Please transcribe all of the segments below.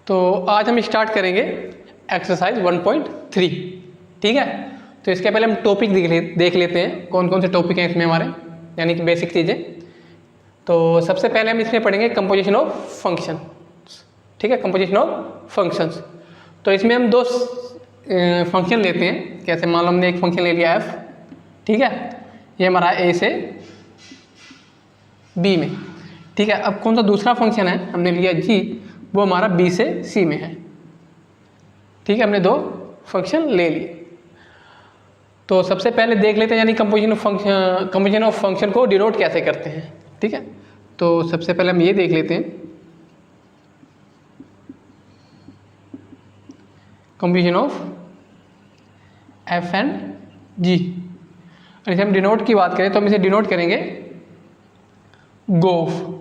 तो आज हम स्टार्ट करेंगे एक्सरसाइज 1.3। ठीक है, तो इसके पहले हम टॉपिक देख लेते हैं कौन कौन से टॉपिक हैं इसमें हमारे, यानी कि बेसिक चीज़ें। तो सबसे पहले हम इसमें पढ़ेंगे कंपोजिशन ऑफ फंक्शन। ठीक है, कंपोजिशन ऑफ फंक्शंस। तो इसमें हम दो फंक्शन लेते हैं। कैसे, मान लो हमने एक फंक्शन ले लिया एफ, ठीक है, ये हमारा ए से बी में। ठीक है, अब कौन सा दूसरा फंक्शन है हमने लिया जी, वो हमारा बी से सी में है। ठीक है, हमने दो फंक्शन ले लिए। तो सबसे पहले देख लेते हैं यानी कंपोजिशन ऑफ फंक्शन को डिनोट कैसे करते हैं। ठीक है, तो सबसे पहले हम ये देख लेते हैं कंपोजिशन ऑफ एफ एंड जी। और इसे हम डिनोट की बात करें तो हम इसे डिनोट करेंगे गोफ।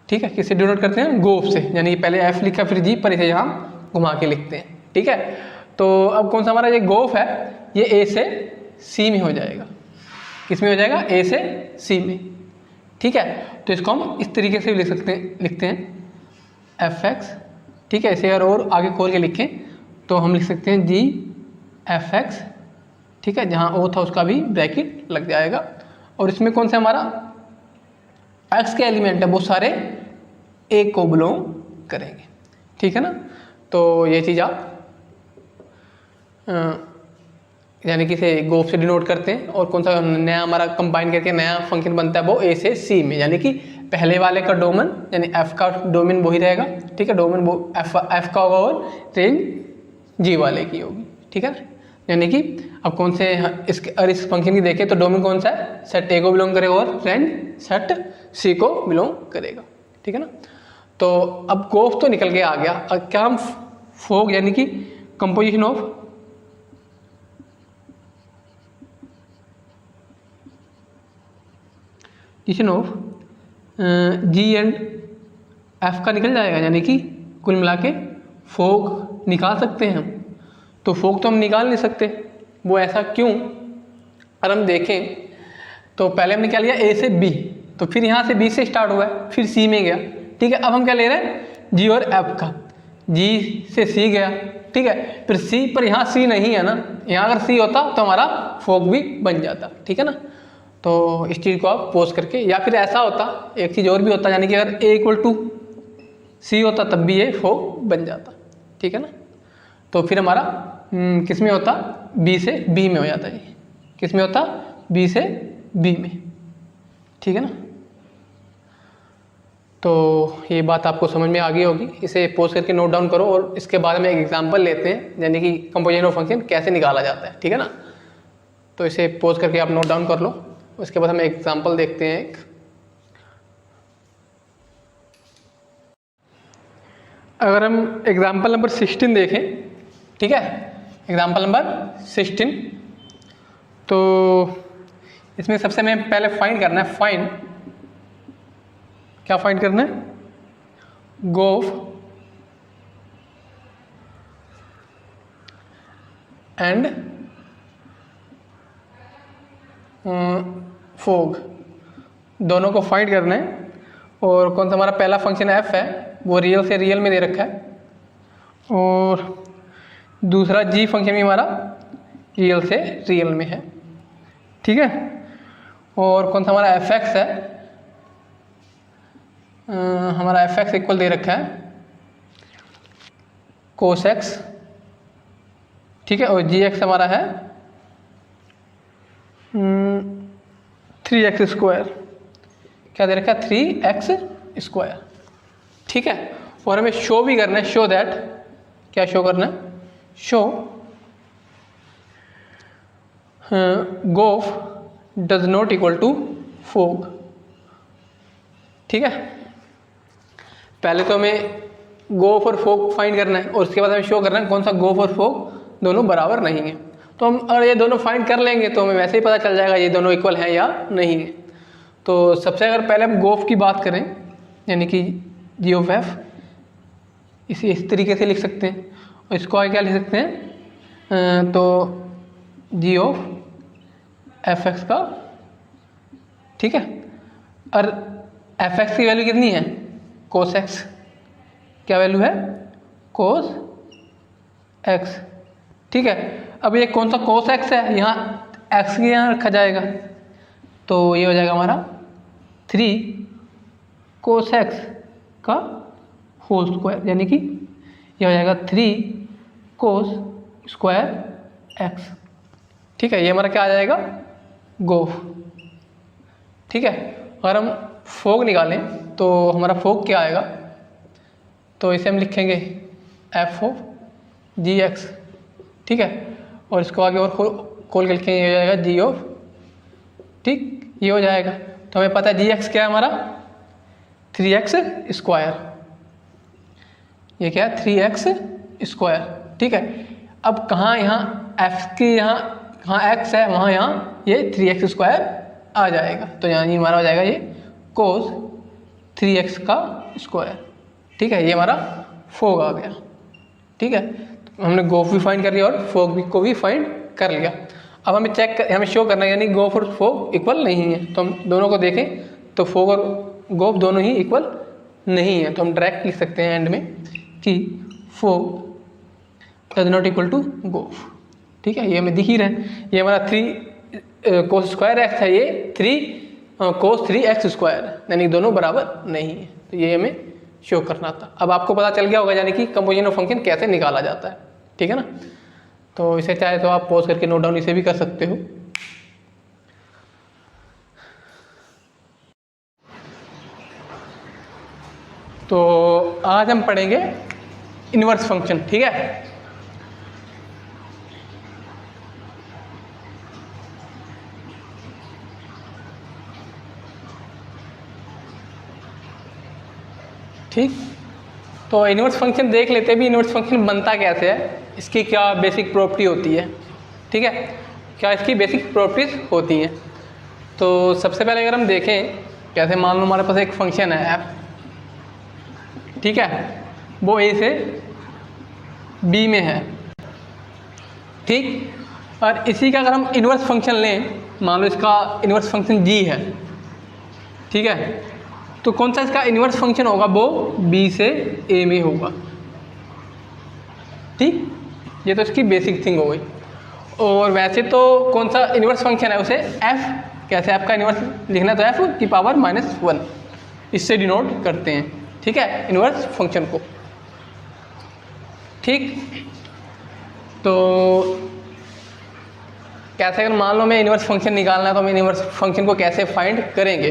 ठीक है, किससे डिनोट करते हैं? गोफ से, यानी पहले एफ लिखा फिर जी, पर इसे यहाँ घुमा के लिखते हैं। ठीक है, तो अब कौन सा हमारा ये गोफ है, ये ए से सी में हो जाएगा। किस में हो जाएगा? ए से सी में। ठीक है, तो इसको हम इस तरीके से भी लिखते हैं एफ एक्स। ठीक है, इसे अगर और आगे खोल के लिखें तो हम लिख सकते हैं जी एफ एक्स। ठीक है, जहाँ ओ था उसका भी ब्रैकेट लग जाएगा। और इसमें कौन सा हमारा एक्स के एलिमेंट है वो सारे ए को बिलोंग करेंगे। ठीक है ना, तो ये चीज़ आप यानी कि इसे गोफ से डिनोट करते हैं। और कौन सा नया हमारा कंबाइन करके नया फंक्शन बनता है वो ए से सी में, यानी कि पहले वाले का डोमेन यानी एफ का डोमेन वही रहेगा। ठीक है, डोमेन वो एफ का होगा और रेंज जी वाले की होगी। ठीक है, यानी कि अब कौन से इस फंक्शन की देखें तो डोमेन कौन सा है, सेट ए को बिलोंग करेगा और रेंज सेट सी को बिलोंग करेगा। ठीक है ना, तो अब गोफ तो निकल के आ गया। अब क्या हम फोक यानी कि composition of g and f का निकल जाएगा, यानी कि कुल मिला के फोक निकाल सकते हैं हम। तो फोक तो हम निकाल नहीं सकते, वो ऐसा क्यों? अगर हम देखें तो पहले हमने क्या लिया, ए से बी, तो फिर यहाँ से बी से स्टार्ट हुआ है, फिर सी में गया। ठीक है, अब हम क्या ले रहे हैं, जी और एफ का। जी से सी गया, ठीक है, फिर सी, पर यहाँ सी नहीं है ना, यहाँ अगर सी होता तो हमारा फोक भी बन जाता। ठीक है ना, तो इस चीज़ को आप पोज करके, या फिर ऐसा होता, एक चीज़ और भी होता, यानी कि अगर ए इक्वल टू सी होता तब भी ये फोक बन जाता। ठीक है ना, तो फिर हमारा किस में होता, बी से बी में हो जाता है। किस में होता, बी से बी में। ठीक है ना, तो ये बात आपको समझ में आ गई होगी। इसे पोज करके नोट डाउन करो और इसके बाद में एक एग्जांपल लेते हैं, यानी कि कंपोजिशन ऑफ फंक्शन कैसे निकाला जाता है। ठीक है ना, तो इसे पोज करके आप नोट डाउन कर लो। उसके बाद हम एग्जांपल देखते हैं एक। अगर हम एग्जांपल नंबर 16 देखें, ठीक है, एग्जांपल नंबर 16, तो इसमें सबसे में पहले फाइंड करना है, क्या फाइंड करना है, गोफ एंड फोग, दोनों को फाइंड करना है। और कौन सा हमारा पहला फंक्शन एफ है वो रियल से रियल में दे रखा है, और दूसरा जी फंक्शन भी हमारा रियल से रियल में है। ठीक है, और कौन सा हमारा एफ एक्स है, हमारा एफ एक्स इक्वल दे रखा है कोस एक्स। ठीक है, और जी एक्स हमारा है 3x स्क्वायर। क्या दे रखा है, 3x स्क्वायर। ठीक है, और हमें शो भी करना है, शो दैट, क्या शो करना है, शो गोफ डज नॉट इक्वल टू फोक। ठीक है, पहले तो हमें गोफ और फोक फाइंड करना है, और उसके बाद हमें शो करना है कौन सा गोफ और फोक दोनों बराबर नहीं है। तो हम अगर ये दोनों फाइंड कर लेंगे तो हमें वैसे ही पता चल जाएगा ये दोनों इक्वल हैं या नहीं है। तो सबसे अगर पहले हम गोफ की बात करें, यानी कि जी ऑफ एफ, इसे इस तरीके से लिख सकते हैं। और इसको आगे क्या लिख सकते हैं, तो जी ऑफ एफ एक्स का। ठीक है, और एफ एक्स की वैल्यू कितनी है, कोस एक्स, क्या वैल्यू है, कोस एक्स। ठीक है, अब ये कौन सा कोस एक्स है, यहाँ एक्स के यहाँ रखा जाएगा, तो ये हो जाएगा हमारा 3 कोस एक्स का होल स्क्वायर, यानी कि ये हो जाएगा 3 कोस स्क्वायर एक्स। ठीक है, ये हमारा क्या आ जाएगा, गोफ। ठीक है, अगर हम फोग निकालें तो हमारा फोग क्या आएगा, तो इसे हम लिखेंगे एफ ऑफ जी एक्स। ठीक है, और इसको आगे और खोल के लिखेंगे, ये हो जाएगा जी ऑफ, ठीक, ये हो जाएगा। तो हमें पता है जी एक्स क्या है हमारा, 3x स्क्वायर, ये क्या है 3x स्क्वायर। ठीक है, अब कहाँ यहाँ f के यहाँ x है, वहाँ यहाँ ये 3x स्क्वायर आ जाएगा, तो यहाँ ये हमारा हो जाएगा ये कोस 3x का स्क्वायर। ठीक है, ये हमारा फोग आ गया। ठीक है, तो हमने गोफ भी फाइंड कर लिया और फोग भी को भी फाइंड कर लिया। अब हमें शो करना है, यानी गोफ और फोग इक्वल नहीं है, तो हम दोनों को देखें तो फोग और गोफ दोनों ही इक्वल नहीं है, तो हम डायरेक्ट लिख सकते हैं एंड में कि fog is not equal to gof. ठीक है, ये हमें दिख ही रहा है, ये हमारा 3 कोस स्क्वायर एक्स है, ये 3 कोस 3x स्क्वायर है, यानी दोनों बराबर नहीं है, तो ये हमें शो करना था। अब आपको पता चल गया होगा यानी कि कंपोजिशन ऑफ फंक्शन कैसे निकाला जाता है। ठीक है ना, तो इसे चाहे तो आप पॉज करके नोट डाउन इसे भी कर सकते हो। तो आज हम पढ़ेंगे इनवर्स फंक्शन। ठीक है, ठीक, तो इनवर्स फंक्शन देख लेते हैं भी, इनवर्स फंक्शन बनता कैसे है, इसकी क्या बेसिक प्रॉपर्टी होती है। ठीक है, क्या इसकी बेसिक प्रॉपर्टीज होती हैं। तो सबसे पहले अगर हम देखें, कैसे मान लो हमारे पास एक फंक्शन है f, ठीक है, वो a से b में है। ठीक, और इसी का अगर हम इनवर्स फंक्शन लें, मान लो इसका इनवर्स फंक्शन g है। ठीक है, तो कौन सा इसका इनवर्स फंक्शन होगा, वो b से a में होगा। ठीक, ये तो इसकी बेसिक थिंग हो गई। और वैसे तो कौन सा इनवर्स फंक्शन है, उसे f, कैसे f का इनवर्स लिखना, तो f की पावर -1 इससे डिनोट करते हैं। ठीक है, इनवर्स फंक्शन को। ठीक, तो कैसे, अगर मान लो मैं इनवर्स फंक्शन निकालना है तो हम इनवर्स फंक्शन को कैसे फाइंड करेंगे,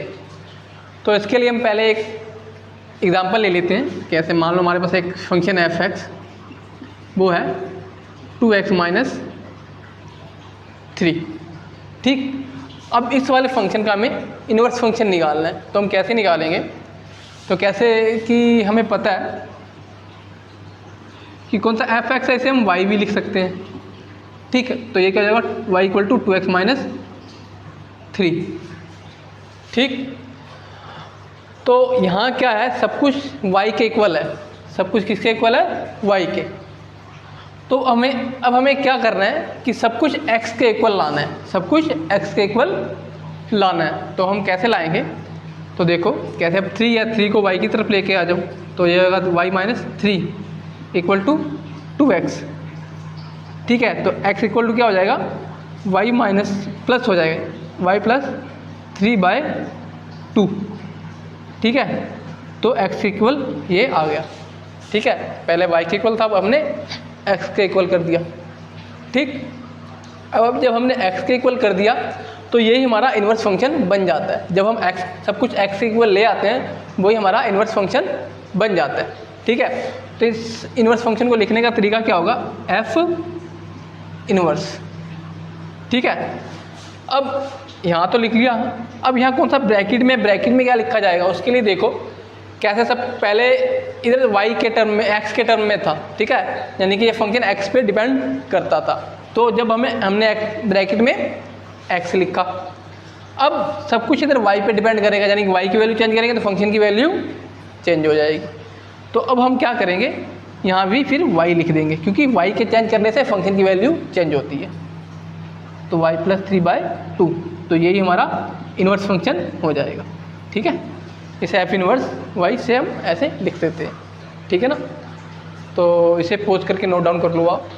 तो इसके लिए हम पहले एक एग्जांपल ले लेते हैं। कैसे, मान लो हमारे पास एक फंक्शन है f(x), वो है 2x - 3। ठीक, अब इस वाले फंक्शन का हमें इनवर्स फंक्शन निकालना है, तो हम कैसे निकालेंगे, तो कैसे कि हमें पता है कि कौन सा f(x) है, इसे हम y भी लिख सकते हैं। ठीक है, तो ये क्या हो जाएगा, y = 2x - 3। ठीक, तो यहाँ क्या है, सब कुछ y के इक्वल है, सब कुछ किसके इक्वल है, y के। तो अब हमें क्या करना है कि सब कुछ x के इक्वल लाना है, सब कुछ x के इक्वल लाना है। तो हम कैसे लाएंगे, तो देखो कैसे, अब 3 या 3 को y की तरफ लेके आ जाओ, तो ये होगा y - 3 = 2x। ठीक है, तो x = क्या हो जाएगा, y प्लस हो जाएगा y + 3/2। ठीक है, तो x ये आ गया। ठीक है, पहले y के इक्वल था, अब हमने x के इक्वल कर दिया। ठीक, अब जब हमने x के इक्वल कर दिया तो यही हमारा इनवर्स फंक्शन बन जाता है। जब हम सब कुछ x के इक्वल ले आते हैं, वही हमारा इनवर्स फंक्शन बन जाता है। ठीक है, तो इस इनवर्स फंक्शन को लिखने का तरीका क्या होगा, f इनवर्स। ठीक है, अब यहाँ तो लिख लिया, अब यहाँ कौन सा ब्रैकेट में क्या लिखा जाएगा, उसके लिए देखो कैसे, सब पहले इधर y के टर्म में, x के टर्म में था। ठीक है, यानी कि ये फंक्शन x पे डिपेंड करता था, तो जब हमने ब्रैकेट में x लिखा, अब सब कुछ इधर y पे डिपेंड करेगा, यानी कि y की वैल्यू चेंज करेंगे तो फंक्शन की वैल्यू चेंज हो जाएगी। तो अब हम क्या करेंगे, यहाँ भी फिर y लिख देंगे, क्योंकि y के चेंज करने से फंक्शन की वैल्यू चेंज होती है। तो y + 3/2, तो यही हमारा इनवर्स फंक्शन हो जाएगा। ठीक है, इसे f इनवर्स y से हम ऐसे लिख सकते हैं। ठीक है ना, तो इसे पोज करके नोट डाउन कर लो आप।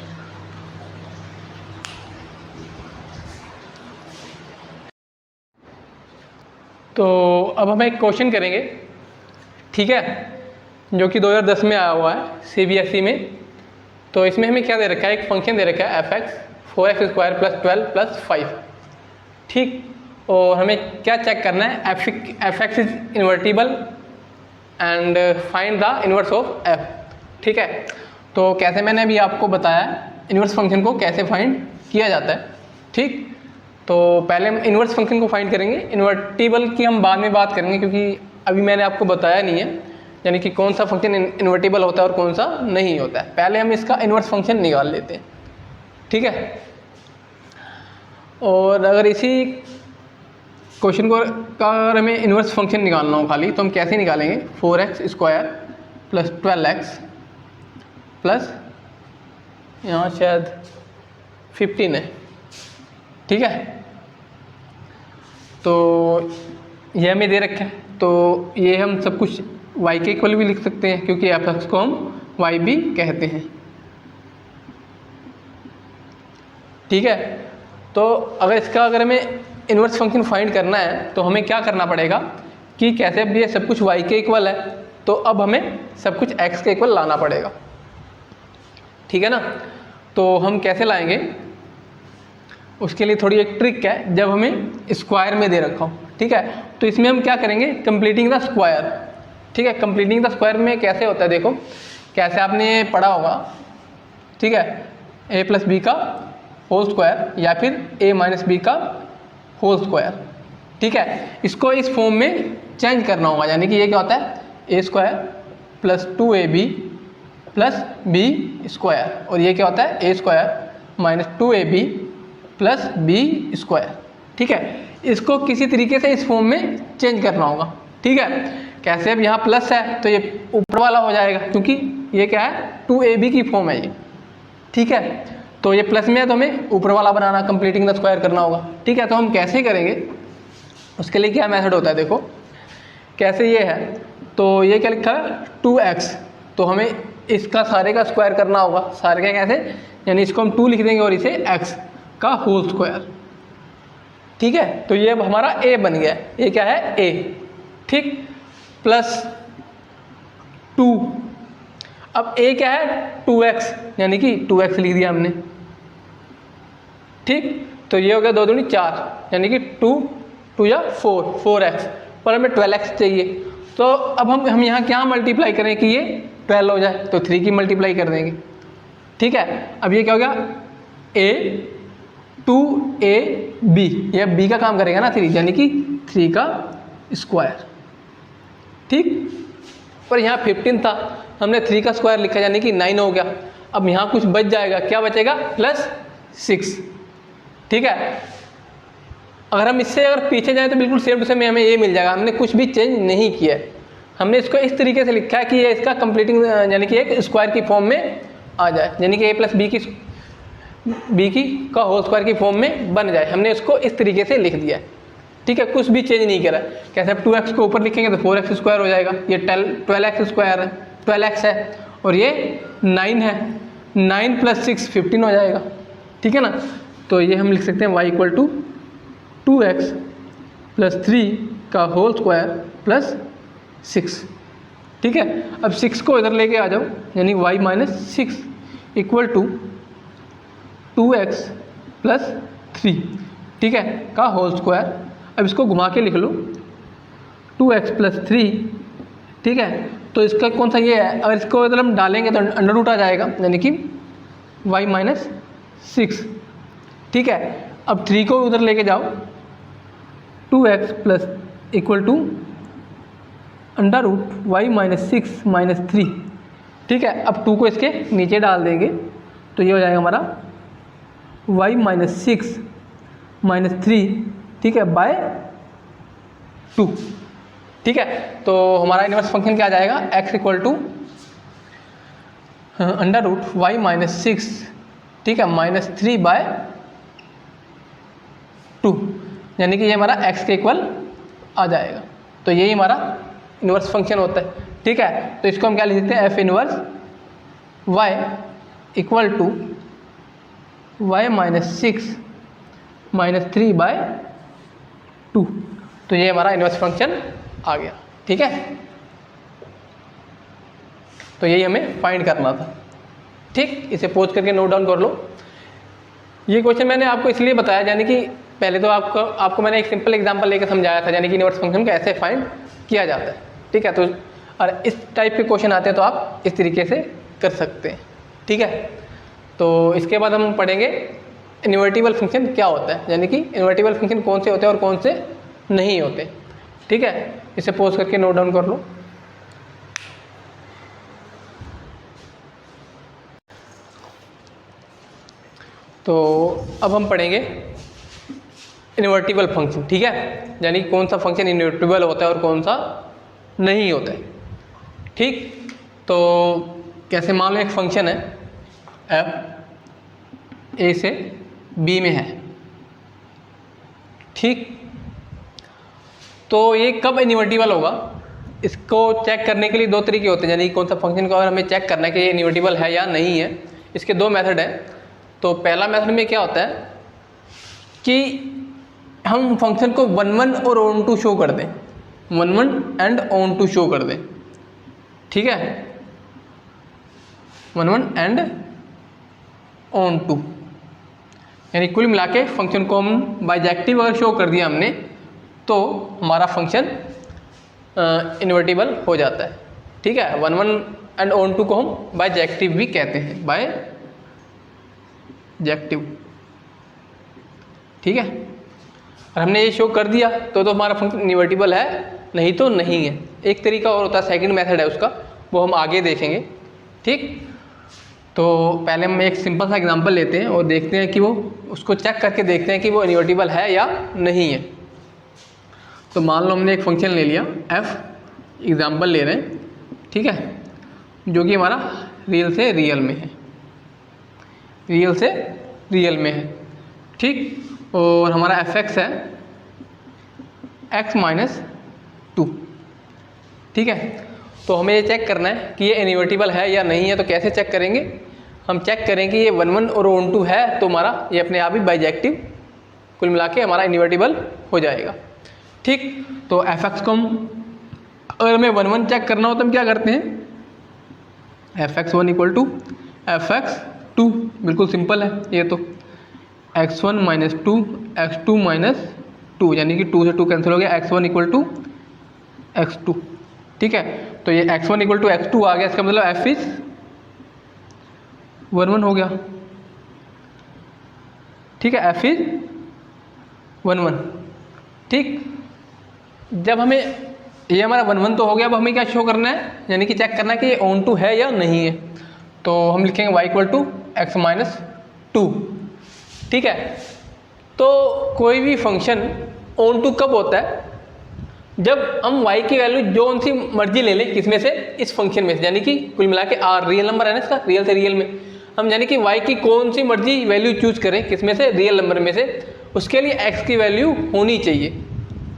तो अब हम एक क्वेश्चन करेंगे, ठीक है, जो कि 2010 में आया हुआ है CBSE में। तो इसमें हमें क्या दे रखा है, एक फंक्शन दे रखा है fx 4x² + 12 + 5, ठीक। और हमें क्या चेक करना है, fx is invertible and find the inverse of f, ठीक है। तो कैसे मैंने अभी आपको बताया इन्वर्स फंक्शन को कैसे फाइंड किया जाता है, ठीक। तो पहले हम इन्वर्स फंक्शन को फाइंड करेंगे, इन्वर्टिबल की हम बाद में बात करेंगे क्योंकि अभी मैंने आपको बताया नहीं है, यानी कि कौन सा फंक्शन इन्वर्टिबल होता है और कौन सा नहीं होता है। पहले हम इसका इन्वर्स फंक्शन निकाल लेते हैं, ठीक है। और अगर इसी क्वेश्चन को का अगर हमें इन्वर्स फंक्शन निकालना हो खाली, तो हम कैसे निकालेंगे, 4x² + 12x प्लस यहाँ शायद 15 है, ठीक है। तो ये हमें दे रखा है, तो ये हम सब कुछ y के इक्वल भी लिख सकते हैं क्योंकि fx को हम y भी कहते हैं, ठीक है। तो अगर हमें इन्वर्स फंक्शन फाइंड करना है तो हमें क्या करना पड़ेगा कि कैसे अब ये सब कुछ y के इक्वल है, तो अब हमें सब कुछ x के इक्वल लाना पड़ेगा, ठीक है ना। तो हम कैसे लाएंगे, उसके लिए थोड़ी एक ट्रिक है, जब हमें स्क्वायर में दे रखा हो, ठीक है, तो इसमें हम क्या करेंगे, कंप्लीटिंग द स्क्वायर, ठीक है। कंप्लीटिंग द स्क्वायर में कैसे होता है, देखो कैसे आपने पढ़ा होगा, ठीक है, a + b का होल स्क्वायर या फिर a - b का होल स्क्वायर, ठीक है। इसको इस फॉर्म में चेंज करना होगा, यानी कि ये क्या होता है, a² + 2ab + b², और ये क्या होता है, a² - 2ab + b², ठीक है। इसको किसी तरीके से इस फॉर्म में चेंज करना होगा, ठीक है। कैसे, अब यहाँ प्लस है तो ये ऊपर वाला हो जाएगा क्योंकि ये क्या है, 2ab की फॉर्म है ये, ठीक है। तो ये प्लस में है तो हमें ऊपर वाला बनाना, कंप्लीटिंग द स्क्वायर करना होगा, ठीक है। तो हम कैसे करेंगे, उसके लिए क्या मेथड होता है, देखो कैसे ये है, तो ये क्या लिखा है 2x, तो हमें इसका सारे का स्क्वायर करना होगा, सारे का कैसे, यानी इसको हम 2 लिख देंगे और इसे x का होल स्क्वायर, ठीक है। तो ये अब हमारा a बन गया, ये क्या है a, ठीक, प्लस 2, अब a क्या है 2x, यानी कि 2x लिख दिया हमने, ठीक। तो ये हो गया 2 दूनी 4, यानी कि 2 या 4x, पर हमें 12x चाहिए। तो अब हम यहाँ क्या मल्टीप्लाई करें कि ये 12 हो जाए, तो 3 की मल्टीप्लाई कर देंगे, ठीक है। अब ये क्या हो गया, a 2ab, ये b का काम करेगा ना 3, यानी कि 3 का स्क्वायर, ठीक। पर यहाँ 15 था, हमने 3 का स्क्वायर लिखा यानी कि 9 हो गया। अब यहाँ कुछ बच जाएगा, क्या बचेगा, +6, ठीक है। अगर हम इससे अगर पीछे जाएं तो बिल्कुल सेम टू सेम हमें ये मिल जाएगा, हमने कुछ भी चेंज नहीं किया है। हमने इसको इस तरीके से लिखा है कि ये इसका कंप्लीटिंग यानी कि एक स्क्वायर की फॉर्म में आ जाए, यानी कि a + b का होल स्क्वायर की फॉर्म में बन जाए। हमने इसको इस तरीके से लिख दिया है, ठीक है, कुछ भी चेंज नहीं करा। कैसे, अब 2x को ऊपर लिखेंगे तो 4x² हो जाएगा, ये 12x² है, 12x है, और ये 9 है, 9 + 6 15 हो जाएगा, ठीक है ना। तो ये हम लिख सकते हैं y = 2x + 3 का होल स्क्वायर + 6, ठीक है। अब 6 को इधर लेके आ जाओ, यानी y - 6 = 2x + 3, ठीक है, का होल स्क्वायर। अब इसको घुमा के लिख लो 2x + 3, ठीक है। तो इसका कौन सा ये है, अगर इसको इधर हम डालेंगे तो अंडर आ जाएगा, यानी कि y - 6, ठीक है। अब 3 को उधर लेके जाओ, 2x + = √y - 6 - 3, ठीक है। अब 2 को इसके नीचे डाल देंगे तो ये हो जाएगा हमारा y - 6 - 3, ठीक है, /2, ठीक है। तो हमारा इन्वर्स फंक्शन क्या आ जाएगा, x = √y - 6, ठीक है, -3/2, यानी कि ये हमारा x के इक्वल आ जाएगा। तो यही हमारा इन्वर्स फंक्शन होता है, ठीक है। तो इसको हम क्या लिख सकते हैं, f inverse y equal to y minus 6 minus 3/2। तो ये हमारा इन्वर्स फंक्शन आ गया। ठीक है, तो यही हमें फाइंड करना था। ठीक, इसे पोज करके नोट डाउन कर लो। ये क्वेश्चन मैंने आपको इसलिए बताया, यानी कि पहले तो आपको मैंने एक सिंपल एग्जांपल लेकर समझाया था, यानी कि इन्वर्स फंक्शन को ऐसे फाइंड किया जाता है। ठीक है, तो और इस टाइप के क्वेश्चन आते हैं तो आप इस तरीके से कर सकते हैं। ठीक है, तो इसके बाद हम पढ़ेंगे इन्वर्टिबल फंक्शन क्या होता है, यानी कि इन्वर्टिबल फंक्शन कौन से होते हैं और कौन से नहीं होते। ठीक है, इसे पोज करके नोट डाउन कर लो। तो अब हम पढ़ेंगे इन्वर्टिबल फंक्शन। ठीक है, यानी कौन सा फंक्शन इन्वर्टिबल होता है और कौन सा नहीं होता है। ठीक, तो कैसे, मान लो एक फंक्शन है f a से b में है। ठीक, तो ये कब इन्वर्टिबल होगा, इसको चेक करने के लिए दो तरीके होते हैं, यानी कौन सा फंक्शन को अगर हमें चेक करना है कि ये इन्वर्टिबल है या नहीं है, इसके दो मेथड हैं। तो पहला मेथड में क्या होता है कि हम फंक्शन को 1 और on2 शो कर दें, 1 एंड on2 शो कर दें। ठीक है, 1 एंड on2, यानी कुल मिला के फंक्शन को हम बाइजेक्टिव अगर शो कर दिया हमने तो हमारा फंक्शन इन्वर्टिबल हो जाता है। ठीक है, 1 एंड on2 को हम बाइजेक्टिव भी कहते हैं, बाइजेक्टिव। ठीक है, और हमने ये शो कर दिया तो हमारा फंक्शन इन्वर्टिबल है, नहीं तो नहीं है। एक तरीका और होता है, सेकंड मेथड है उसका, वो हम आगे देखेंगे। ठीक, तो पहले हम एक सिंपल सा एग्जांपल लेते हैं और देखते हैं कि वो उसको चेक करके देखते हैं कि वो इन्वर्टिबल है या नहीं है। तो मान लो हमने एक फंक्शन ले लिया f, एग्जांपल ले रहे हैं। ठीक है, जो कि हमारा रियल से रियल में है, रियल से रियल में है। ठीक, और हमारा fx है x माइनस 2। ठीक है, तो हमें ये चेक करना है कि ये इन्वर्टिबल है या नहीं है। तो कैसे चेक करेंगे, हम चेक करें कि ये 1 और on2 है तो हमारा ये अपने आप ही बाइजेक्टिव, कुल मिला के हमारा इन्वर्टिबल हो जाएगा। ठीक, तो fx को हम अगर हमें 1 चेक करना हो तो हम क्या करते हैं, fx1 इक्वल टू fx2, बिल्कुल सिंपल है ये तो, x1 माइनस 2 x2 माइनस 2, यानी कि 2 से 2 कैंसिल हो गया, x1 इक्वल टू x2। ठीक है, तो ये x1 इक्वल टू x2 आ गया, इसका मतलब f इज 1 हो गया। ठीक है, f इज 1। ठीक, जब हमें ये हमारा 1 तो हो गया, अब हमें क्या शो करना है, यानी कि चेक करना है कि ये on2 है या नहीं है। तो हम लिखेंगे y equal to x minus 2। ठीक है, तो कोई भी फंक्शन on2 कब होता है, जब हम y की वैल्यू जो सी मर्जी ले लें, किसमें से, इस फंक्शन में से, यानी कि कुल मिला के r रियल नंबर है ना इसका, रियल से रियल में हम यानी कि y की कौन सी मर्जी वैल्यू चूज करें, किसमें से, रियल नंबर में से, उसके लिए x की वैल्यू होनी चाहिए।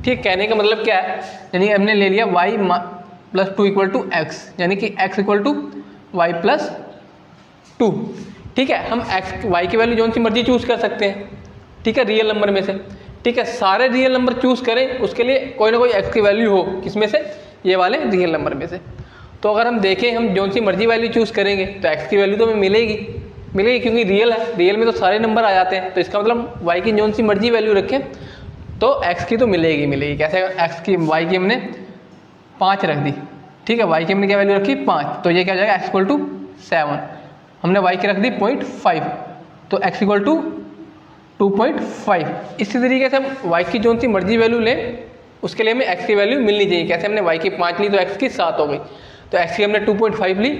ठीक, कहने का मतलब क्या है, यानी हमने ले लिया y plus 2 equal to x, यानी कि x equal to y plus 2। ठीक है, हम y की वैल्यू जो सी मर्जी चूज कर सकते हैं। ठीक है, रियल नंबर में से। ठीक है, सारे रियल नंबर चूज करें, उसके लिए कोई ना कोई x की वैल्यू हो, किसमें से, ये वाले रियल नंबर में से। तो अगर हम देखें, हम जो सी मर्जी वैल्यू चूज करेंगे तो x की वैल्यू तो हमें मिलेगी, क्योंकि रियल है, रियल में तो सारे नंबर आ जाते हैं। तो इसका मतलब y की जो सी मर्जी वैल्यू रखें तो x की तो मिलेगी। कैसे, x की y की हमने 5 रख दी। ठीक है, y की हमने क्या वैल्यू रखी, 5, तो ये क्या हो जाएगा, x इक्वल टू 7। हमने y की रख दी 0.5, तो x इक्वल टू 2.5। इसी तरीके से हम y की जो सी मर्जी वैल्यू लें, उसके लिए हमें x की वैल्यू मिलनी चाहिए। कैसे, हमने y की 5 ली तो x की 7 हो गई, तो x की हमने 2.5 ली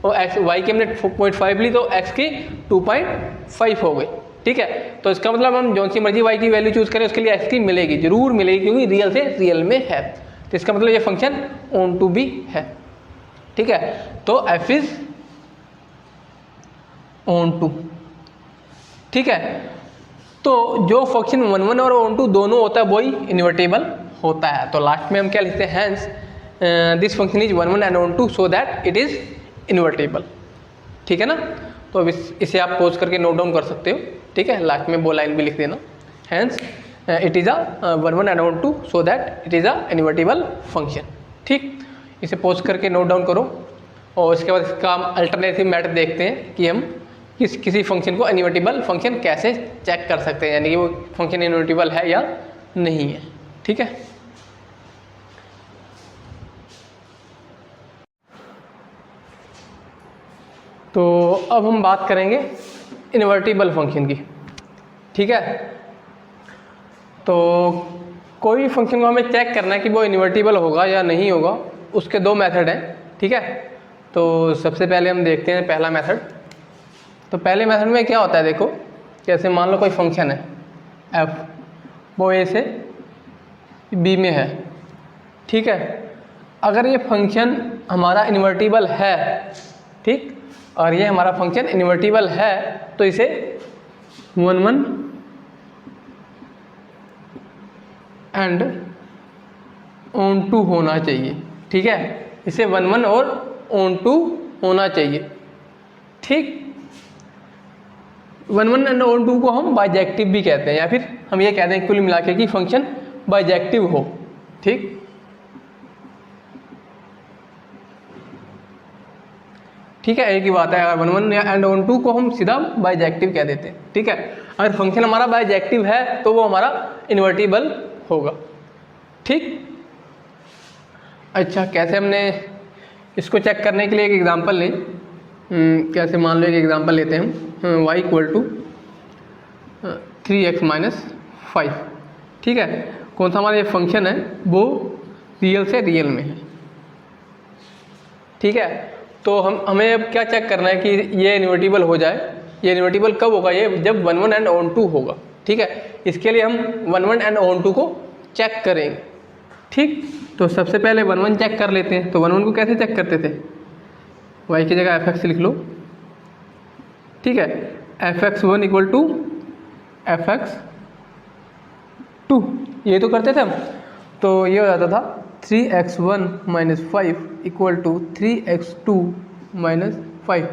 और y की हमने 4.5 ली तो x की 2.5 हो गई। ठीक है, तो इसका मतलब हम जो सी मर्जी y की वैल्यू चूज करें उसके लिए x की मिलेगी, जरूर मिलेगी, क्योंकि रियल से रियल में है। तो इसका मतलब ये फंक्शन on2 भी है। ठीक है, तो f इज on2। ठीक है, तो जो फंक्शन 1 और on2 दोनों होता है वही इन्वर्टिबल होता है। तो लास्ट में हम क्या लिखते हैं, hence this function is 1 and on2 so that it is invertible. ठीक है ना। तो अब इसे आप पोज करके नोट डाउन कर सकते हो, ठीक है। लास्ट में वो लाइन भी लिख देना, hence it is a 1 1 and 1 2 so that it is a invertible function, ठीक। इसे पोज करके नोट डाउन करो और इसके बाद इसका हम अल्टरनेटिव मेथड देखते हैं कि हम किसी फंक्शन को इन्वर्टिबल फंक्शन कैसे चेक कर सकते हैं, यानी कि वो फंक्शन इन्वर्टिबल है या नहीं है, ठीक है। तो अब हम बात करेंगे इन्वर्टिबल फंक्शन की, ठीक है। तो कोई फंक्शन को हमें चेक करना है कि वो इन्वर्टिबल होगा या नहीं होगा, उसके दो मेथड हैं, ठीक है। तो सबसे पहले हम देखते हैं पहला मेथड। तो पहले मेथड में क्या होता है, देखो जैसे मान लो कोई फंक्शन है f, वो a से b में है, ठीक है। अगर ये फंक्शन हमारा इन्वर्टिबल है, ठीक, और ये हमारा फंक्शन इन्वर्टिबल है तो इसे 1 1 एंड ऑन टू होना चाहिए, ठीक है। इसे 1 1 और ऑन टू होना चाहिए, ठीक। 1 1 एंड ऑन टू को हम बाइजेक्टिव भी कहते हैं, या फिर हम ये कहते हैं कुल मिला के कि फंक्शन बाइजेक्टिव हो, ठीक। ठीक है, एक ही बात है। अगर 1 1 एंड ऑन टू को हम सीधा बाइजेक्टिव कह देते हैं, ठीक है। अगर फंक्शन हमारा बाइजेक्टिव है तो वो हमारा इन्वर्टिबल होगा, ठीक। अच्छा, कैसे हमने इसको चेक करने के लिए एक एग्जांपल लें। कैसे, मान लो एक एग्जांपल लेते हैं हम, y = 3x - 5, ठीक है। कौन सा हमारा ये फंक्शन है वो रियल से रियल में है, ठीक है। तो हमें अब क्या चेक करना है कि ये इन्वर्टिबल हो जाए। ये इन्वर्टिबल कब होगा, ये जब 1 1 एंड ऑन टू होगा, ठीक है। इसके लिए हम 1 1 एंड ऑन टू को चेक करेंगे, ठीक। तो सबसे पहले 1 1 चेक कर लेते हैं। तो 1 1 को कैसे चेक करते थे, y की जगह fx लिख लो, ठीक है। fx1 = fx2, ये तो करते थे हम। तो ये हो जाता था 3x1 - 5 = 3x2 - 5।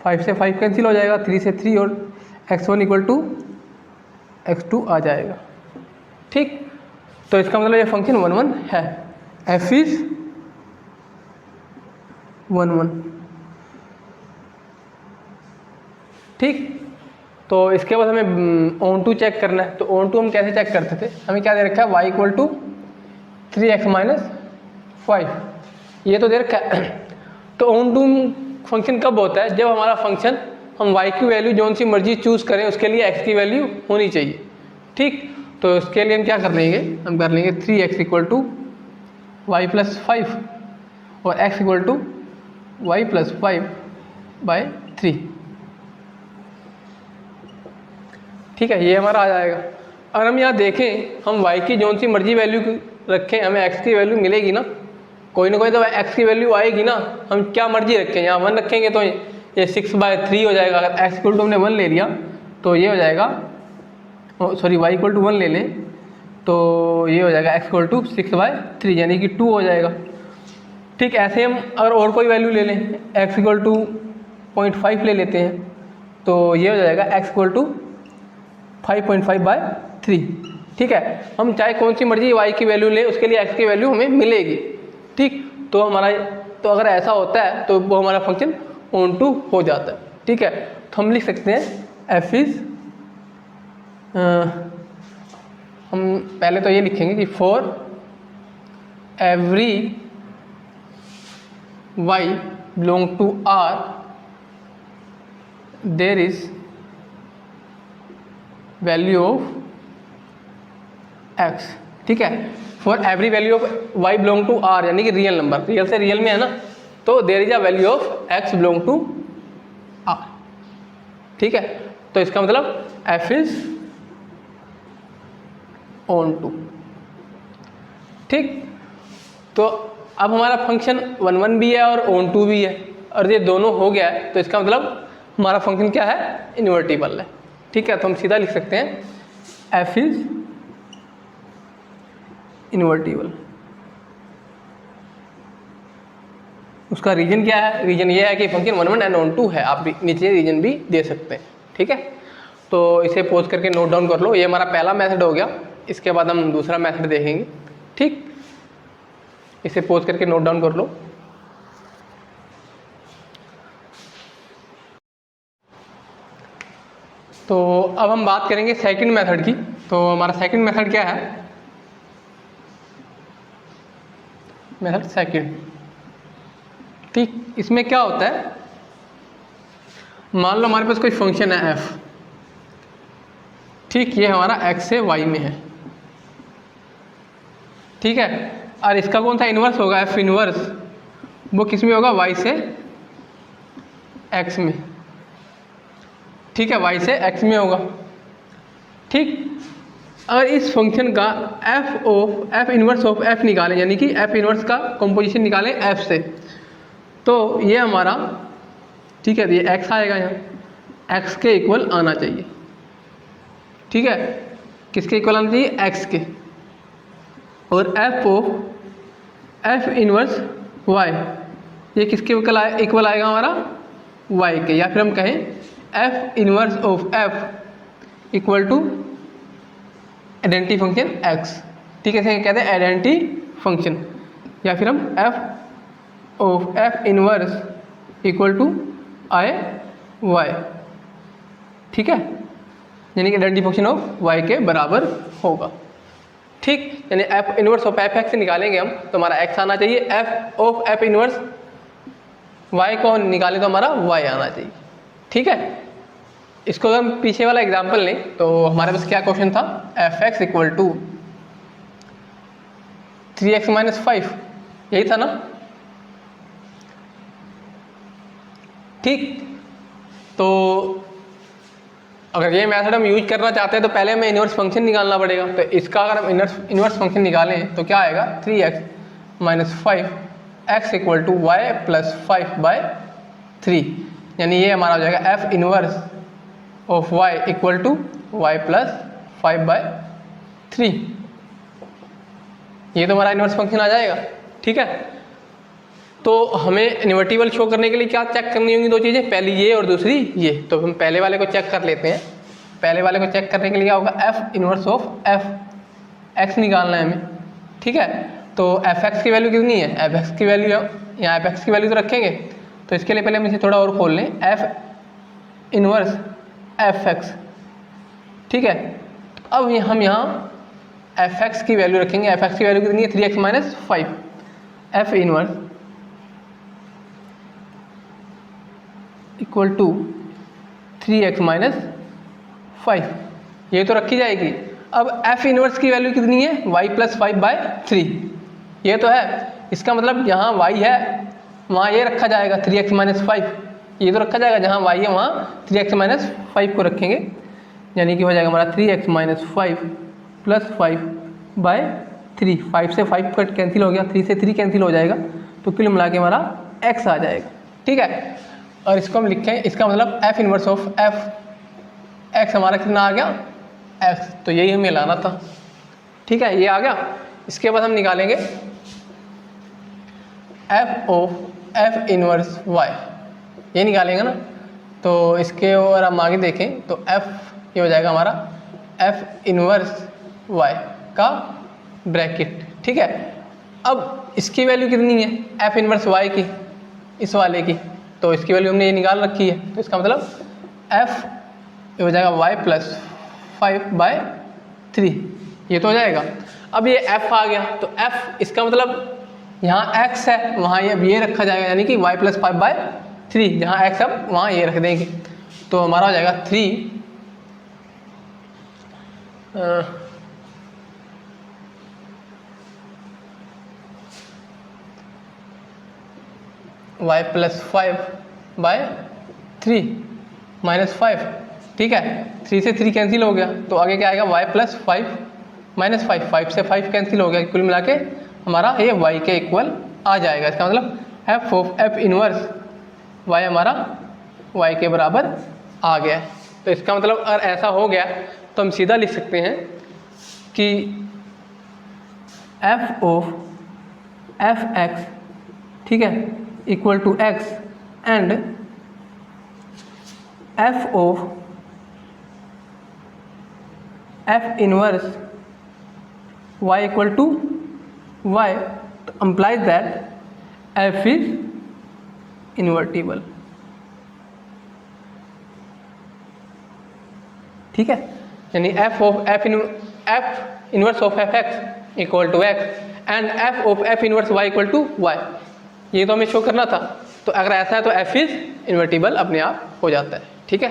5 से 5 कैंसिल हो जाएगा, 3 से 3 और x1 = x2 आ जाएगा, ठीक। तो इसका मतलब ये फंक्शन 1 1 है, f इज 1 1, ठीक। तो इसके बाद हमें ऑन टू चेक करना है। तो ऑन टू हम कैसे चेक करते थे, हमें क्या दे रखा है, y = 3x - 5, ये तो दे रखा है। तो ऑन टू फंक्शन कब होता है, जब हमारा फंक्शन हम y की वैल्यू जौन सी मर्जी चूज़ करें उसके लिए x की वैल्यू होनी चाहिए, ठीक। तो इसके लिए हम क्या कर लेंगे, हम कर लेंगे 3x = y + 5 और x = y + 5/3, ठीक है। ये हमारा आ जाएगा। अगर हम यहाँ देखें, हम y की जौन सी मर्जी वैल्यू रखें, हमें x की वैल्यू मिलेगी ना कोई तो x की वैल्यू आएगी ना। हम क्या मर्जी रखें, यहाँ 1 रखेंगे तो ये 6/3 हो जाएगा। अगर x = हमने 1 ले लिया तो ये हो जाएगा, सॉरी y = 1 ले लें तो ये हो जाएगा x = 6/3 यानी कि 2 हो जाएगा, ठीक। ऐसे हम अगर और कोई वैल्यू ले लें, x = 0.5 ले लेते हैं तो ये हो जाएगा x = 5.5/3, ठीक है। हम चाहे कौन सी मर्जी y की वैल्यू लें उसके लिए x की वैल्यू हमें मिलेगी, ठीक। तो अगर ऐसा होता है तो वो हमारा फंक्शन ऑन टू हो जाता है, ठीक है। तो हम लिख सकते हैं f इज, हम पहले तो ये लिखेंगे कि for every y belong to R there is value of x, ठीक है। For every value of y belong to R यानी कि रियल नंबर, रियल से रियल में है ना, तो there is a value of x belong to R, ठीक है। तो इसका मतलब f इज ऑन टू, ठीक। तो अब हमारा फंक्शन 1 1 भी है और ऑन टू भी है, और ये दोनों हो गया है तो इसका मतलब हमारा फंक्शन क्या है, इन्वर्टिबल है, ठीक है। तो हम सीधा लिख सकते हैं f इज इन्वर्टिबल, उसका रीजन क्या है, रीजन ये है कि फंक्शन 1 1 एंड ऑन 2 है। आप नीचे रीजन भी दे सकते हैं, ठीक है। तो इसे पोज करके नोट डाउन कर लो। ये हमारा पहला मेथड हो गया, इसके बाद हम दूसरा मेथड देखेंगे, ठीक। इसे पोज करके नोट डाउन कर लो। तो अब हम बात करेंगे सेकंड मेथड की। तो हमारा सेकंड मेथड क्या है, मेथड सेकंड, ठीक। इसमें क्या होता है, मान लो हमारे पास कोई फंक्शन है f, ठीक। ये हमारा x से y में है, ठीक है। और इसका कौन सा इन्वर्स होगा, f इन्वर्स, वो किस में होगा, y से x में, ठीक है। y से x में होगा, ठीक। अगर इस फंक्शन का f इन्वर्स ऑफ f निकालें, यानी कि f इन्वर्स का कंपोजिशन निकालें f से, तो ये हमारा, ठीक है, ये x आएगा, यहाँ x के इक्वल आना चाहिए, ठीक है। किसके इक्वल आना चाहिए, x के। और f इन्वर्स y, ये किसके इक्वल आएगा हमारा, y के। या फिर हम कहें f inverse of f equal to identity function x, ठीक है। इसे कहते हैं आइडेंटिटी फंक्शन। या फिर हम f inverse equal to i y, ठीक है, यानी कि आइडेंटिटी फंक्शन ऑफ y के बराबर होगा, ठीक। यानी f inverse of f x से निकालेंगे हम, तो हमारा x आना चाहिए। f इन्वर्स y को निकालें तो हमारा y आना चाहिए, ठीक है। इसको अगर हम पीछे वाला एग्जांपल लें, तो हमारे पास क्या क्वेश्चन था, f(x) इक्वल टू 3x - 5, यही था ना, ठीक। तो अगर ये मेथड हम यूज करना चाहते हैं तो पहले हमें इन्वर्स फंक्शन निकालना पड़ेगा। तो इसका अगर हम इन्वर्स फंक्शन निकालें तो क्या आएगा, 3x - 5 x equal to y + 5/3, यानी ये हमारा हो जाएगा f inverse of y equal to y + 5/3। ये तो हमारा इन्वर्स फंक्शन आ जाएगा, ठीक है। तो हमें इन्वर्टिबल शो करने के लिए क्या चेक करनी होंगी, दो चीज़ें, पहली ये और दूसरी ये। तो हम पहले वाले को चेक कर लेते हैं। पहले वाले को चेक करने के लिए क्या होगा, f इन्वर्स ऑफ f(x) निकालना है हमें, ठीक है। तो f(x) की वैल्यू कितनी है, f(x) की वैल्यू, यहाँ f(x) की वैल्यू तो रखेंगे। तो इसके लिए पहले हम इसे थोड़ा और खोल लें, f इन्वर्स f(x), ठीक है। अब हम यहाँ f(x) की वैल्यू रखेंगे। f(x) की वैल्यू कितनी है, 3x - 5, f inverse equal to 3x - 5, ये तो रखी जाएगी। अब f इन्वर्स की वैल्यू कितनी है, y + 5/3, ये तो है। इसका मतलब यहाँ y है वहाँ ये रखा जाएगा 3x - 5, ये तो रखा जाएगा। जहाँ y है वहाँ 3x - 5 को रखेंगे, यानी कि हो जाएगा हमारा 3x - 5 + 5/3। 5 से 5 कट कैंसिल हो गया, 3 से 3 कैंसिल हो जाएगा, तो कुल मिला के हमारा x आ जाएगा, ठीक है। और इसको हम लिखें, इसका मतलब f इन्वर्स ऑफ f(x) हमारा कितना आ गया, x। तो यही हमें लाना था, ठीक है, ये आ गया। इसके बाद हम निकालेंगे f इन्वर्स y, ये निकालेंगे ना। तो इसके और हम आगे देखें तो f ये हो जाएगा हमारा f इन्वर्स y का ब्रैकेट, ठीक है। अब इसकी वैल्यू कितनी है, f इन्वर्स y की, इस वाले की, तो इसकी वैल्यू हमने ये निकाल रखी है। तो इसका मतलब f ये हो जाएगा y + 5/3, ये तो हो जाएगा। अब ये f आ गया, तो f इसका मतलब यहाँ x है वहाँ ये रखा जाएगा, यानी कि y + 5/3, जहाँ x अब वहाँ ये रख देंगे। तो हमारा हो जाएगा 3 y + 5/3 - 5, ठीक है। 3 से 3 कैंसिल हो गया, तो आगे क्या आएगा, y + 5 - 5, 5 से 5 कैंसिल हो गया, कुल मिला के हमारा ये y के इक्वल आ जाएगा। इसका मतलब f इन्वर्स y हमारा y के बराबर आ गया। तो इसका मतलब अगर ऐसा हो गया तो हम सीधा लिख सकते हैं कि f(x), ठीक है, equal to x and f of f inverse y equal to y implies that f is invertible। ठीक है, यानी f inverse of f x equal to x and f of f inverse y equal to y, ये तो हमें show करना था। तो अगर ऐसा है तो f इज इन्वर्टिबल अपने आप हो जाता है। ठीक है,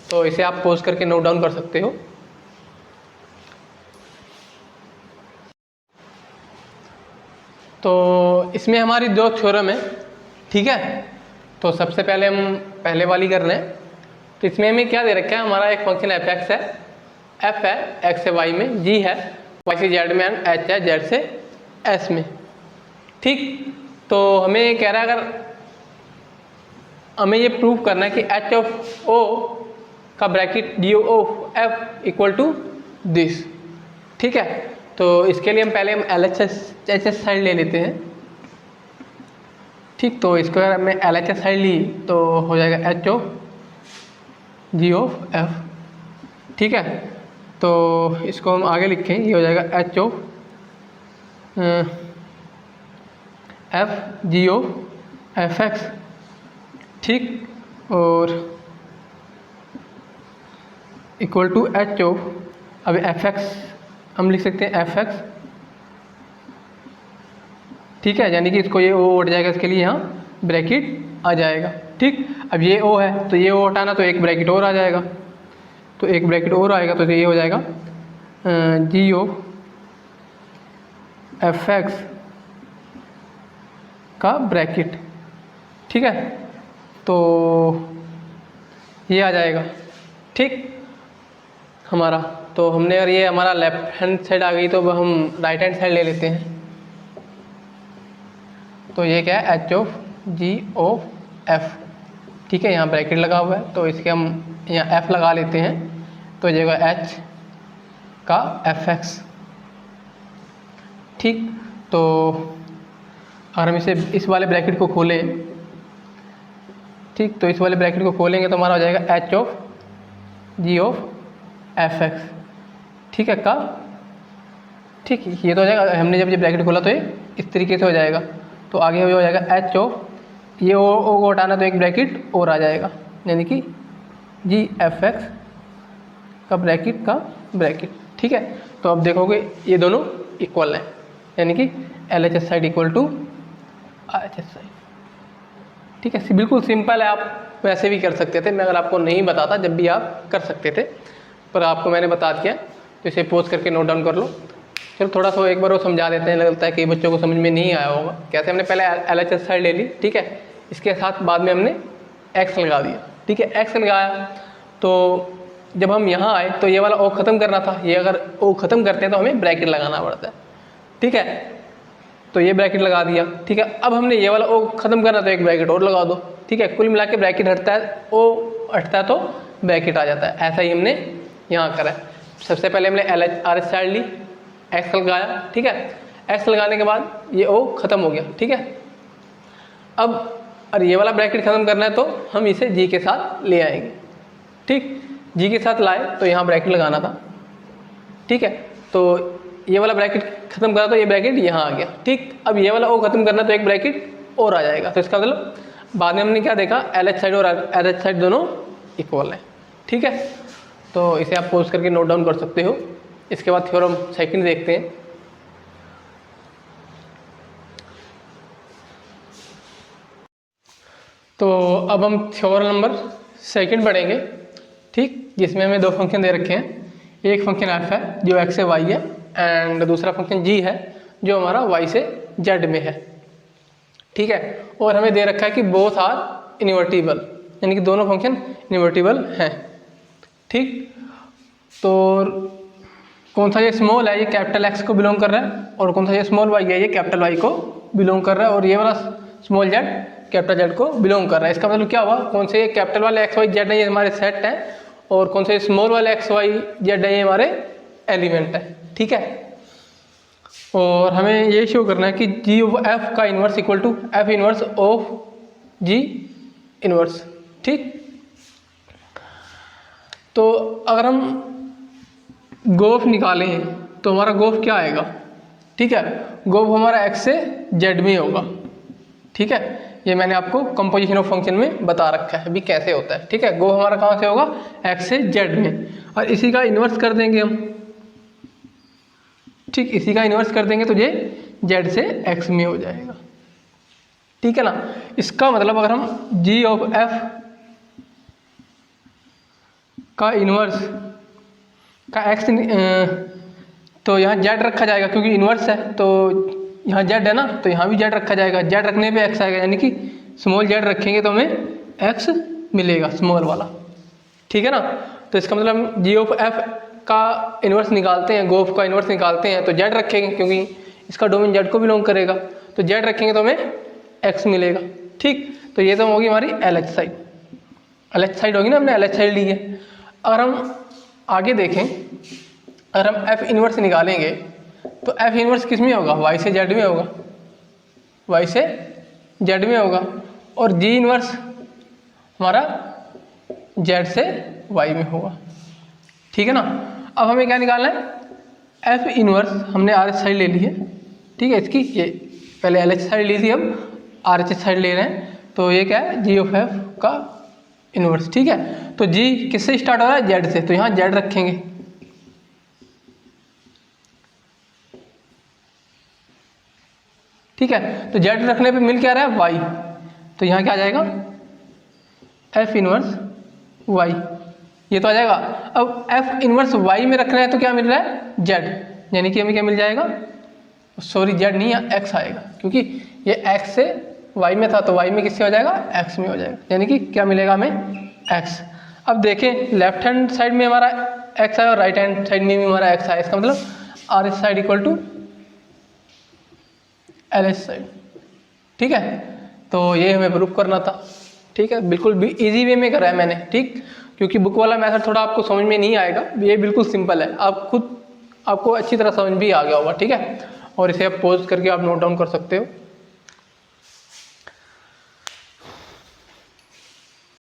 तो इसे आप पोज करके नोट डाउन कर सकते हो। तो इसमें हमारी दो थ्योरम है। ठीक है, तो सबसे पहले हम पहले वाली कर रहे हैं। तो इसमें हमें क्या दे रखा है, हमारा एक फंक्शन एफ एक्स है, एफ है एक्स से वाई में, जी है वाई से जेड में, एंड एच है जेड से एस में। ठीक, तो हमें ये कह रहा है, अगर हमें ये प्रूव करना है कि एच ऑफ ओ का bracket d of f equal to this. ठीक है, तो इसके लिए हम पहले एल एच एस साइड ले लेते हैं। ठीक, तो इसको अगर मैं एल एच एस साइड ली तो हो जाएगा h of g of f. ठीक है, तो इसको हम आगे लिखें, ये हो जाएगा h of F G of f x. ठीक, और इक्वल टू एच ऑफ, अब एफ एक्स हम लिख सकते हैं एफ एक्स। ठीक है, यानी कि इसको ये ओ उठ जाएगा, इसके लिए यहाँ ब्रैकेट आ जाएगा। ठीक, अब ये ओ है तो ये ओ हटाना, तो एक ब्रैकेट और आ जाएगा, तो एक ब्रैकेट और आएगा, तो ये हो जाएगा जी ऑफ एफ एक्स का ब्रैकेट। ठीक है, तो ये आ जाएगा। ठीक, हमारा तो हमने, अगर ये हमारा लेफ्ट हैंड साइड आ गई तो अब हम राइट हैंड साइड ले लेते हैं। तो ये क्या है, h of g of f. ठीक है, यहाँ ब्रैकेट लगा हुआ है, तो इसके हम यहाँ एफ लगा लेते हैं, तो ये होगा एच का एफ एक्स। ठीक, तो अगर हम इसे इस वाले ब्रैकेट को खोलें, ठीक, तो इस वाले ब्रैकेट को खोलेंगे तो हमारा हो जाएगा h of g of f x. ठीक है, का ठीक, ये तो हो जाएगा, हमने जब ये ब्रैकेट खोला तो ये इस तरीके से हो जाएगा। तो आगे हो जाएगा एच ऑफ, ये ओ को हटाना तो एक ब्रैकेट और आ जाएगा, यानी कि जी एफ एक्स का ब्रैकेट। ठीक है, तो अब देखोगे ये दोनों इक्वल हैं, यानी कि L H S side equal to R H S side. ठीक है, बिल्कुल सिंपल है, आप वैसे भी कर सकते थे, मैं अगर आपको नहीं बताता जब भी आप कर सकते थे, पर आपको मैंने बता दिया, तो इसे पोज करके नोट डाउन कर लो। चलो थोड़ा सा एक बार वो समझा देते हैं, लगता है कई बच्चों को समझ में नहीं आया होगा। कैसे, हमने पहले एल एच एस साइड ले ली, ठीक है, इसके साथ बाद में हमने एक्स लगा दिया। ठीक है, एक्स लगाया, तो जब हम यहाँ आए तो ये वाला ओ ख़त्म करना था, ये अगर ओ ख़त्म करते हैं तो हमें ब्रैकेट लगाना पड़ता है। ठीक है, तो ये ब्रैकेट लगा दिया। ठीक है, अब हमने ये वाला ओ ख़त्म करना तो एक ब्रैकेट और लगा दो। ठीक है, कुल मिला के ब्रैकेट हटता है, ओ हटता है तो ब्रैकेट आ जाता है। ऐसा ही हमने यहाँ करा है। सबसे पहले हमने L H R S side ली, एक्स लगाया। ठीक है, एक्स लगाने के बाद ये ओ ख़त्म हो गया। ठीक है, अब और ये वाला ब्रैकेट ख़त्म करना है तो हम इसे जी के साथ ले आएंगे। ठीक, जी के साथ लाए तो यहाँ ब्रैकेट लगाना था। ठीक है, तो ये वाला ब्रैकेट ख़त्म करा तो ये ब्रैकेट यहाँ आ गया। ठीक, अब ये वाला ओ ख़त्म करना तो एक ब्रैकेट और आ जाएगा। तो इसका मतलब बाद में हमने क्या देखा, एल एच साइड और आर एच साइड दोनों इक्वल है। ठीक है, तो इसे आप पोज करके नोट डाउन कर सकते हो। इसके बाद थ्योरम सेकंड देखते हैं। तो अब हम थ्योरम नंबर सेकंड पढ़ेंगे। ठीक, जिसमें हमें दो फंक्शन दे रखे हैं, एक फंक्शन एफ है जो एक्स से वाई है, एंड दूसरा फंक्शन जी है जो हमारा वाई से जेड में है। ठीक है, और हमें दे रखा है कि बोथ आर इन्वर्टिबल, यानी कि दोनों फंक्शन इन्वर्टिबल हैं। ठीक, तो कौन सा ये स्मॉल है, ये कैपिटल एक्स को बिलोंग कर रहा है, और कौन सा ये स्मॉल वाई है, ये कैपिटल वाई को बिलोंग कर रहा है, और ये वाला स्मॉल जेड कैपिटल जेड को बिलोंग कर रहा है। इसका मतलब क्या हुआ, कौन से ये कैपिटल वाले एक्स वाई जेड है ये हमारे सेट है, और कौन से स्मॉल वाले एक्स वाई जेड है ये हमारे एलिमेंट है। ठीक है, और हमें ये शो करना है कि जी ऑफ एफ का inverse equal to f inverse of g inverse. ठीक, तो अगर हम गोफ निकालें तो हमारा गोफ क्या आएगा? ठीक है, गोफ हमारा एक्स से जेड में होगा। ठीक है, ये मैंने आपको कंपोजिशन ऑफ फंक्शन में बता रखा है भी कैसे होता है। ठीक है, गोफ हमारा कहाँ से होगा? एक्स से जेड में, और इसी का इन्वर्स कर देंगे हम। ठीक, इसी का इन्वर्स कर देंगे तो ये जेड से एक्स में हो जाएगा। ठीक है ना, इसका मतलब अगर हम जी ऑफ एफ का इन्वर्स का एक्स, तो यहाँ जेड रखा जाएगा क्योंकि इन्वर्स है, तो यहाँ जेड है ना, तो यहाँ भी जेड रखा जाएगा। जेड रखने पे एक्स आएगा, यानी कि स्मॉल जेड रखेंगे तो हमें एक्स मिलेगा, स्मॉल वाला। ठीक है ना, तो इसका मतलब जी ऑफ एफ का इन्वर्स निकालते हैं, गोफ का इन्वर्स निकालते हैं तो जेड रखेंगे क्योंकि इसका डोमेन जेड को बिलोंग करेगा, तो जेड रखेंगे तो हमें एक्स मिलेगा। ठीक, तो ये तो होगी हमारी L H side. L H side होगी ना, हमने एल एच साइड ली है। अगर हम आगे देखें, अगर हम एफ इन्वर्स निकालेंगे तो एफ इन्वर्स किस में होगा? वाई से जेड में होगा, वाई से जेड में होगा, और जी इन्वर्स हमारा जेड से वाई में होगा। ठीक है ना, अब हमें क्या निकालना है? एफ इन्वर्स हमने आर एच साइड ले ली है। ठीक है, इसकी ये पहले एल एच साइड ली थी, अब आर एच साइड ले रहे हैं, तो ये क्या है? जी ऑफ एफ का इन्वर्स। ठीक है, तो जी किससे स्टार्ट हो रहा है? जेड से, तो यहाँ जेड रखेंगे। ठीक है, तो जेड रखने पे मिल क्या रहा है? वाई, तो यहाँ क्या आ जाएगा? एफ इनवर्स वाई, ये तो आ जाएगा। अब एफ इनवर्स वाई में रखना है तो क्या मिल रहा है? जेड, यानी कि हमें क्या मिल जाएगा? सॉरी, जेड नहीं, यहाँ एक्स आएगा क्योंकि ये एक्स से वाई में था, तो वाई में किससे हो जाएगा? एक्स में हो जाएगा, यानी कि क्या मिलेगा हमें? एक्स। अब देखें, लेफ्ट हैंड साइड में हमारा एक्स है और राइट हैंड साइड में भी हमारा एक्स है, इसका मतलब R H side equal to L H side. ठीक है, तो ये हमें प्रूफ करना था। ठीक है, बिल्कुल भी इजी वे में करा है मैंने। ठीक, क्योंकि बुक वाला मेथड थोड़ा आपको समझ में नहीं आएगा, ये बिल्कुल सिंपल है, आपको अच्छी तरह समझ भी आ गया होगा। ठीक है, और इसे आप पॉज करके आप नोट डाउन कर सकते हो।